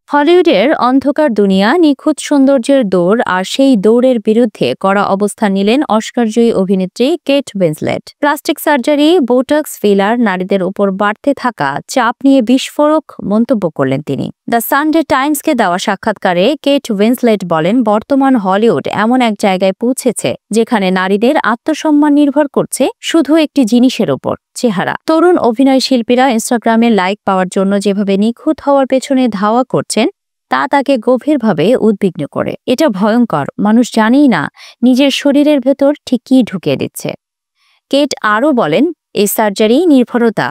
হলিউডের অন্ধকার দুনিয়া, নিখুঁত সৌন্দর্যের দৌড় আর সেই দৌড়ের বিরুদ্ধে কড়া অবস্থান নিলেন অস্কারজয়ী অভিনেত্রী Kate Winslet. Plastic surgery, Botox, filler, নারীদের উপর বাড়তে থাকা চাপ নিয়ে বিস্ফোরক মন্তব্য করলেন তিনি। দ্য সানডে টাইমসকে দেওয়া সাক্ষাৎকারে কেট উইন্সলেট বলেন, বর্তমান হলিউড এমন এক জায়গায় পৌঁছেছে যেখানে নারীদের আত্মসম্মান নির্ভর করছে শুধু একটি জিনিসের উপর, চেহারা। তরুণ অভিনয় শিল্পীরা ইনস্টাগ্রামে লাইক পাওয়ার জন্য যেভাবে নিখুঁত হওয়ার পেছনে ধাওয়া করছেন তা তাকে গভীরভাবে উদ্বিগ্ন করে। এটা ভয়ঙ্কর, মানুষ জানেই না নিজের শরীরের ভেতর ঠিক কী ঢুকিয়ে দিচ্ছে। কেট আরও বলেন, এই সার্জারি নির্ভরতা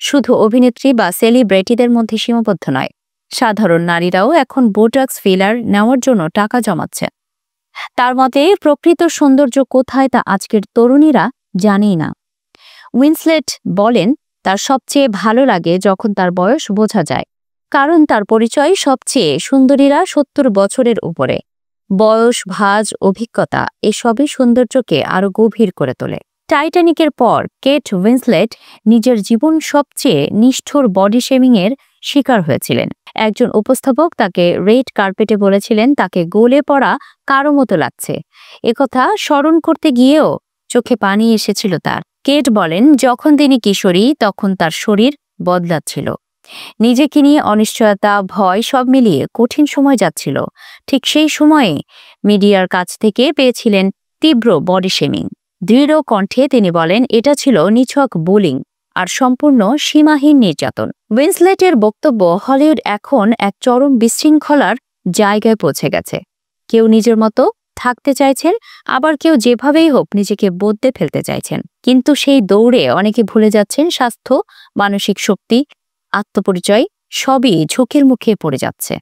শুধু অভিনেত্রী বা সেলিব্রিটিদের মধ্যে সীমাবদ্ধ নয়, সাধারণ নারীরাও এখন বোটক্স, ফিলার নেওয়ার জন্য টাকা জমাচ্ছে। তার মতে প্রকৃত সৌন্দর্য কোথায় তা আজকের তরুণীরা জানেই না। উইন্সলেট বলেন, তার সবচেয়ে ভালো লাগে যখন তার বয়স বোঝা যায়, কারণ তার পরিচয় সবচেয়ে সুন্দরীরা ৭০ বছরের উপরে। বয়স, ভাঁজ, অভিজ্ঞতা এসবই সৌন্দর্যকে আরো গভীর করে তোলে। টাইটানিকের পর কেট উইন্সলেট নিজের জীবন সবচেয়ে নিষ্ঠুর বডি শেমিংয়ের শিকার হয়েছিলেন। একজন উপস্থাপক তাকে রেড কার্পেটে বলেছিলেন তাকে গলে পড়া কারো মতো লাগছে। একথা স্মরণ করতে গিয়েও চোখে পানি এসেছিল তার। কেট বলেন, যখন তিনি কিশোরী তখন তার শরীর বদলাচ্ছিল। নিজেকে নিয়ে অনিশ্চয়তা, ভয় সব মিলিয়ে কঠিন সময় যাচ্ছিল। ঠিক সেই সময়ে মিডিয়ার কাছ থেকে পেয়েছিলেন তীব্র বডি শেমিং। দৃঢ় কণ্ঠে তিনি বলেন, এটা ছিল নিছক বুলিং আর সম্পূর্ণ সীমাহীন নির্যাতন। উইন্সলেটের বক্তব্য, হলিউড এখন এক চরম বিশৃঙ্খলার জায়গায় পৌঁছে গেছে। কেউ নিজের মতো থাকতে চাইছেন, আবার কেউ যেভাবেই হোক নিজেকে বদলে ফেলতে চাইছেন। কিন্তু সেই দৌড়ে অনেকে ভুলে যাচ্ছেন স্বাস্থ্য, মানসিক শক্তি, আত্মপরিচয় সবই ঝুঁকির মুখে পড়ে যাচ্ছে।